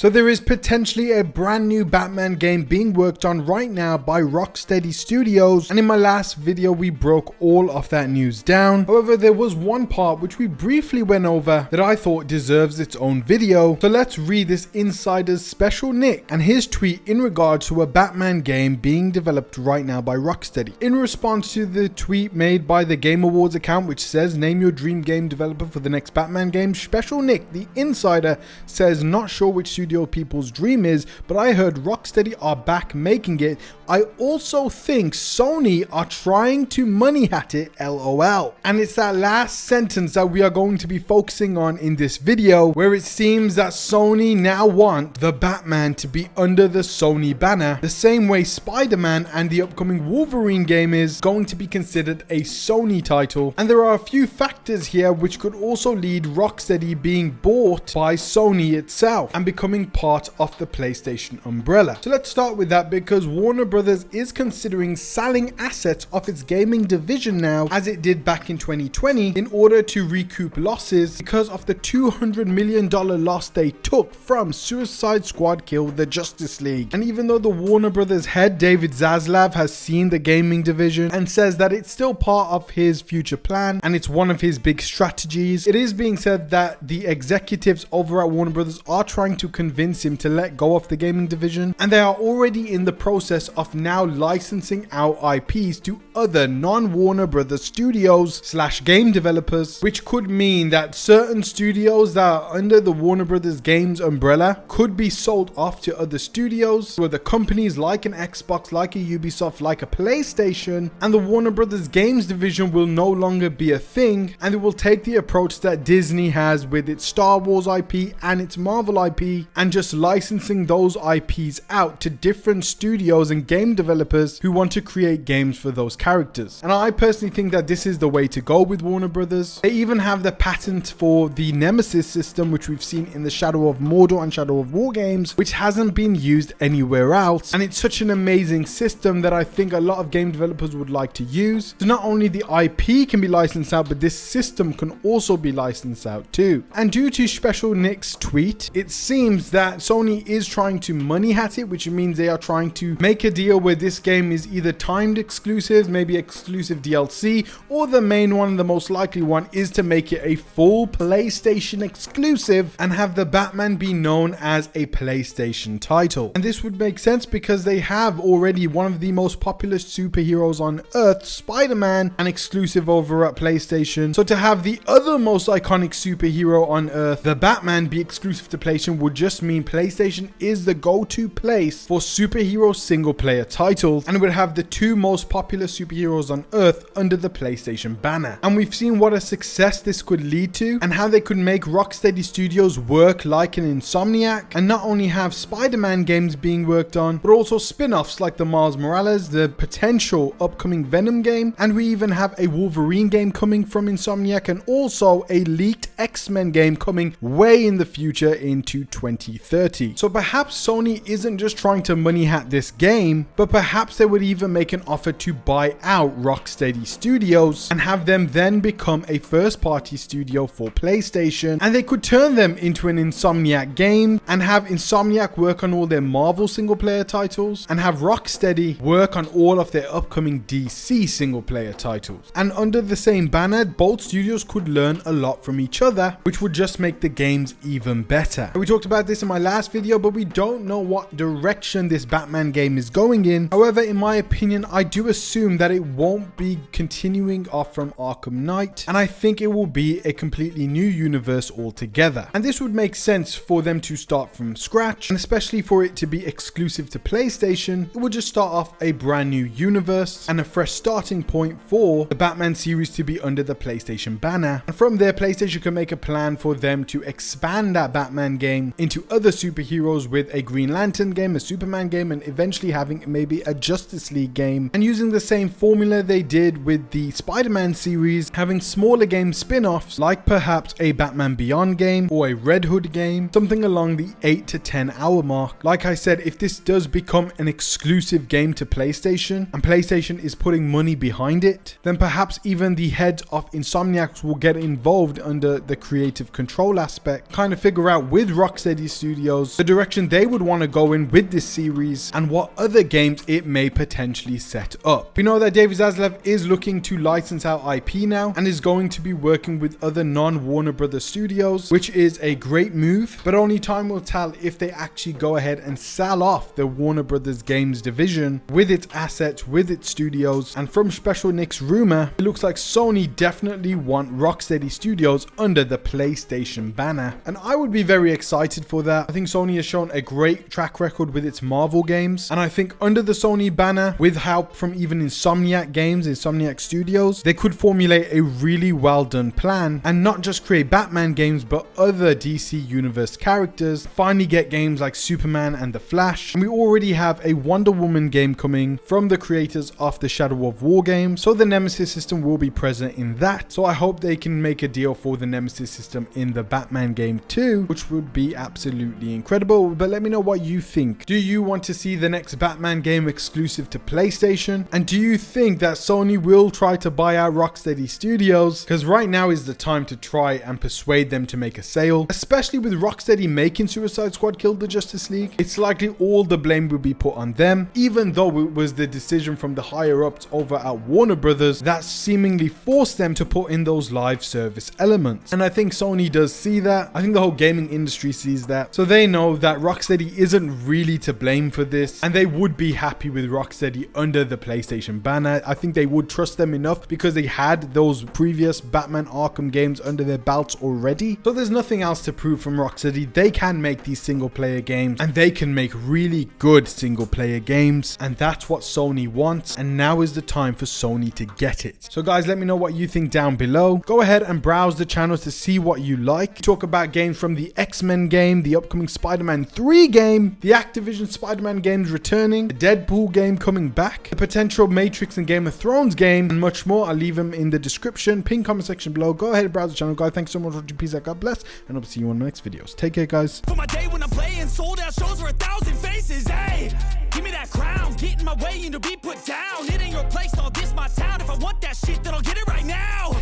So there is potentially a brand new Batman game being worked on right now by Rocksteady Studios, and in my last video we broke all of that news down. However, there was one part which we briefly went over that I thought deserves its own video. So let's read this insider's special Nick and his tweet in regards to a Batman game being developed right now by Rocksteady. In response to the tweet made by the Game Awards account which says name your dream game developer for the next Batman game, special Nick the insider says not sure which studio people's dream is, but I heard Rocksteady are back making it. I also think Sony are trying to money at it, lol. And it's that last sentence that we are going to be focusing on in this video, where it seems that Sony now want the Batman to be under the Sony banner, the same way Spider-Man and the upcoming Wolverine game is going to be considered a Sony title. And there are a few factors here which could also lead Rocksteady being bought by Sony itself and becoming part of the PlayStation umbrella. So let's start with that, because Warner Brothers is considering selling assets of its gaming division now, as it did back in 2020, in order to recoup losses because of the $200 million loss they took from Suicide Squad Kill the Justice League. And even though the Warner Brothers head David Zaslav has seen the gaming division and says that it's still part of his future plan and it's one of his big strategies, it is being said that the executives over at Warner Brothers are trying to convince him to let go of the gaming division, and they are already in the process of now licensing out IPs to other non-Warner Brothers studios / game developers, which could mean that certain studios that are under the Warner Brothers Games umbrella could be sold off to other studios, to other companies like an Xbox, like a Ubisoft, like a PlayStation, and the Warner Brothers Games division will no longer be a thing, and it will take the approach that Disney has with its Star Wars IP and its Marvel IP, and just licensing those IPs out to different studios and game developers who want to create games for those characters. And I personally think that this is the way to go with Warner Brothers. They even have the patent for the Nemesis system, which we've seen in the Shadow of Mordor and Shadow of War games, which hasn't been used anywhere else. And it's such an amazing system that I think a lot of game developers would like to use. So not only the IP can be licensed out, but this system can also be licensed out too. And due to Special Nick's tweet, it seems that Sony is trying to money at it, which means they are trying to make a deal where this game is either timed exclusives, maybe exclusive DLC, or the main one, the most likely one, is to make it a full PlayStation exclusive and have the Batman be known as a PlayStation title. And this would make sense because they have already one of the most popular superheroes on Earth, Spider-Man, an exclusive over at PlayStation. So to have the other most iconic superhero on Earth, the Batman, be exclusive to PlayStation would just mean PlayStation is the go-to place for superhero single-player titles, and it would have the two most popular superheroes on Earth under the PlayStation banner. And we've seen what a success this could lead to, and how they could make Rocksteady Studios work like an Insomniac, and not only have Spider-Man games being worked on, but also spin-offs like the Miles Morales, the potential upcoming Venom game, and we even have a Wolverine game coming from Insomniac, and also a leaked X-Men game coming way in the future into 2030. So perhaps Sony isn't just trying to money hat this game, but perhaps they would even make an offer to buy out Rocksteady Studios and have them then become a first-party studio for PlayStation, and they could turn them into an Insomniac game and have Insomniac work on all their Marvel single-player titles and have Rocksteady work on all of their upcoming DC single-player titles. And under the same banner, both studios could learn a lot from each other, which would just make the games even better. We talked about this in my last video, but we don't know what direction this Batman game is going in. However, in my opinion, I do assume that it won't be continuing off from Arkham Knight, and I think it will be a completely new universe altogether. And this would make sense for them to start from scratch, and especially for it to be exclusive to PlayStation, it would just start off a brand new universe and a fresh starting point for the Batman series to be under the PlayStation banner. And from there, PlayStation can make a plan for them to expand that Batman game into other superheroes with a Green Lantern game, a Superman game, and eventually having maybe a Justice League game. And using the same formula they did with the Spider-Man series, having smaller game spin-offs like perhaps a Batman Beyond game or a Red Hood game, something along the 8 to 10 hour mark. Like I said, if this does become an exclusive game to PlayStation and PlayStation is putting money behind it, then perhaps even the heads of Insomniac will get involved under the creative control aspect, kind of figure out with Rocksteady Studios, the direction they would want to go in with this series, and what other games it may potentially set up. We know that David Zaslav is looking to license out IP now and is going to be working with other non-Warner Brothers studios, which is a great move, but only time will tell if they actually go ahead and sell off the Warner Brothers Games division with its assets, with its studios. And from Special Nick's rumor, it looks like Sony definitely want Rocksteady Studios under the PlayStation banner, and I would be very excited for that. I think Sony has shown a great track record with its Marvel games, and I think under the Sony banner, with help from even Insomniac Games, Insomniac Studios, they could formulate a really well done plan and not just create Batman games but other DC Universe characters, finally get games like Superman and The Flash, and we already have a Wonder Woman game coming from the creators of the Shadow of War game, so the Nemesis system will be present in that. So I hope they can make a deal for the Nemesis system in the Batman game too, which would be absolutely incredible. But let me know what you think. Do you want to see the next Batman game exclusive to PlayStation? And do you think that Sony will try to buy out Rocksteady Studios? Because right now is the time to try and persuade them to make a sale, especially with Rocksteady making Suicide Squad kill the Justice League. It's likely all the blame will be put on them, even though it was the decision from the higher ups over at Warner Brothers that seemingly forced them to put in those live service elements. And I think Sony does see that. I think the whole gaming industry sees that. So they know that Rocksteady isn't really to blame for this, and they would be happy with Rocksteady under the PlayStation banner. I think they would trust them enough because they had those previous Batman Arkham games under their belts already. So there's nothing else to prove from Rocksteady. They can make these single player games, and they can make really good single player games, and that's what Sony wants, and now is the time for Sony to get it. So guys, let me know what you think down below. Go ahead and browse the channel to see what you like. Talk about games from the X-Men game, the upcoming Spider-Man 3 game, the Activision Spider-Man games returning, the Deadpool game coming back, the potential Matrix and Game of Thrones game, and much more. I'll leave them in the description, pinned comment section below. Go ahead and browse the channel, guys. Thanks so much for watching. Peace out, God bless, and I'll see you on the next videos. Take care, guys. For my day when I'm playing sold out shows for 1,000 faces, hey, give me that crown, get in my way and to be put down. It ain't your place, all this my town. If I want that shit, then I'll get it right now.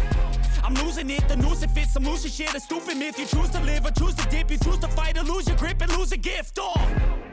I'm losing it, the noose it fits, some losing shit, a stupid myth. You choose to live or choose to dip, you choose to fight or lose your grip and lose a gift. Oh.